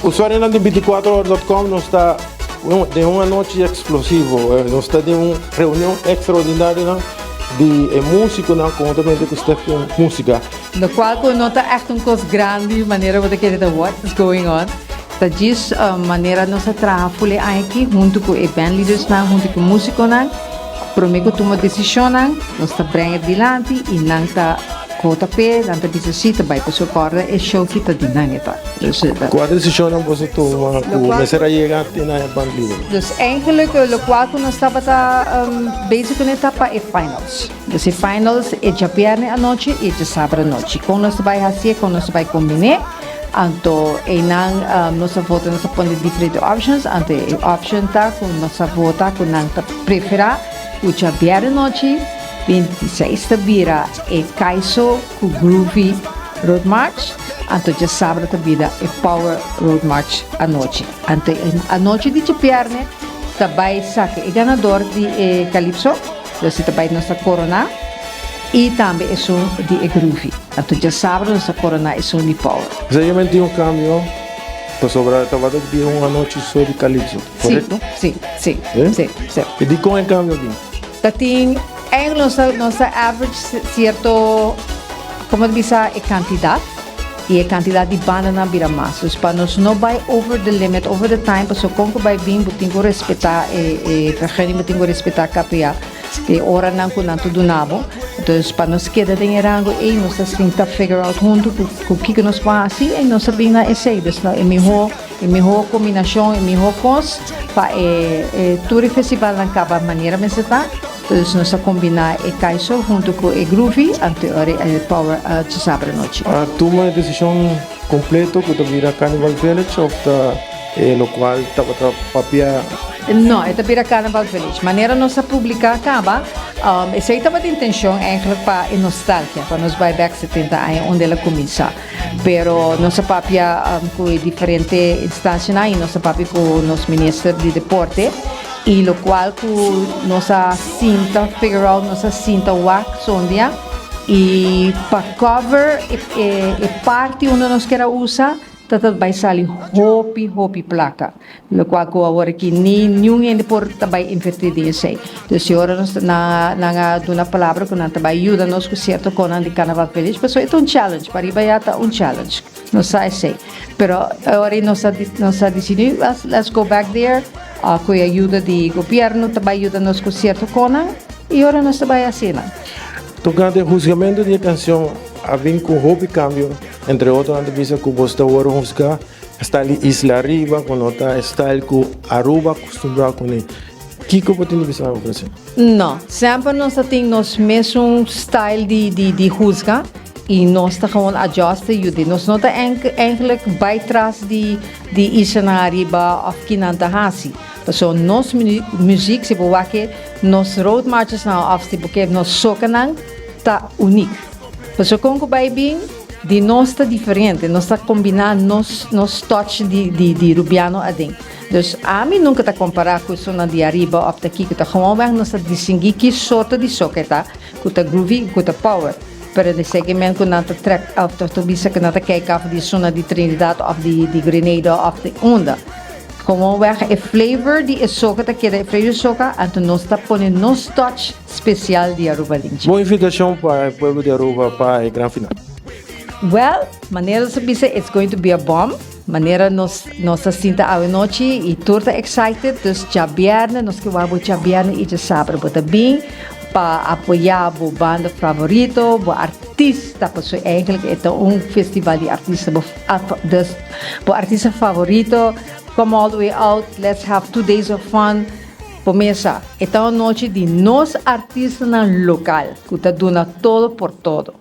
usuário de 24horas.com não está de uma noite explosiva, não está de uma reunião extraordinária de música na conta de música. No qual nota echt een coisa grande, maneira wat ik what is going on. Dat is maneira nossa trabalho aqui junto com os bandleaders na, junto com músicos na, prometo tomar decisão na, nós tá brengen dilante e não tá cota pé, não tá decisita by por suporta e show kita dinangita. Dus qual decisão não você toma com mesera chegar na bandleader? Dus eigenlijk lo qual nós estava basic na etapa e finals. Dus e finals e já pierne a noite e já sábado a noite. Com nós vai fazer, com nós vai combinar. Anto nossa vota nós põe diferentes options, ante option tá com nossa vota com nanta prefera o já pierne noite 26 de vira e Kaiso com Groovy Road March, anto já sábado de vida e Power Road March à noite. Ante a noite de Pierne, também saca o ganador de Calypso, você também nossa corona, e também é som de Groovy. Anto já sábado nossa corona é som de Power. Exatamente um cambio, para sobrar, estava de uma noite só de Calypso, correto? Sim. E de como é cambio aqui? Tem nossa average certo, como diz a quantidade e a quantidade de banda na vira mais. Então, para nós não vai over the limit, over the time, para como vai bem, tem que respeitar tem que respeitar a KPA, e hora não com não tudo nabo. Então, para nós queda em rango e nós temos que figure out junto com o que nós faz assim e nós sabemos na essay. Então, é melhor combinação, é melhor coisa para todo o festival não acaba maneira mas está. Então, nós combinar e Kaiso junto com o Groovy ante o Power de sábado à noite. A toma de decisão completa que vira Carnival Village ou lo qual estava papia? Não, é vira Carnival Village. Maneira nossa publicar acaba, essa aí estava de intenção eigenlijk para nostalgia, para nós vai back 70 anos onde ela começa. Pero nossa papia com diferentes instâncias e nossa papia com nosso ministro de deporte. E lo qual com nossa cinta, figure out nossa cinta wax ondia e para cover e parte onde nós quer usar tatat vai sair hopi placa lo qual com agora que nenhum ainda por também invertir isso aí então se agora nós na dona palavra com nanta vai ajuda nós com certo com de Carnaval Feliz mas é um challenge para ir um challenge não sai sei pero agora nós decidimos let's go back there com a ajuda do governo também ajuda nós com certo com e agora nós também assim tocando o julgamento de canção havia com hobby cambio entre outros antes visa que você agora buscar style Isla Riba com outra style que Aruba acostumado com ele que você tem visão para você não sempre nós temos mesmo style de rusga e nós está gewoon adjust e nós não tá eigenlijk bij trás de Isla Riba of kinanta hasi so nos muziek se boa que nos road marches na afste porque nos socanang tá único. So como vai bem de nós está diferente, nós está combinando nos touch de Rubiano adem. Dus a mim nunca tá comparar com isso na de arriba of daqui que tá gewoon bem nós está distinguir que sorte de soqueta, com tá groovy, com tá power. Pero de segmento com nata track of to bisa que nata kijk af de zona de Trinidad of de Grenada of de onda. Como weg e flavor de soca que é flavor soca, então nós está ponendo nos touch especial de Aruba Lynch. Boa invitação para o povo de Aruba para a grande final. Well, maneira de bisa it's going to be a bomb. Maneira nós sinta a noite e toda excited, dus já viernes, nós que vamos já viernes e já sábado, bota bem para apoiar o banda favorito, o artista, porque eigenlijk é festival de artista, o artista favorito. Come all the way out, let's have 2 days of fun. Começa. Então, a noite de nós artistas local, que está dando todo por todo.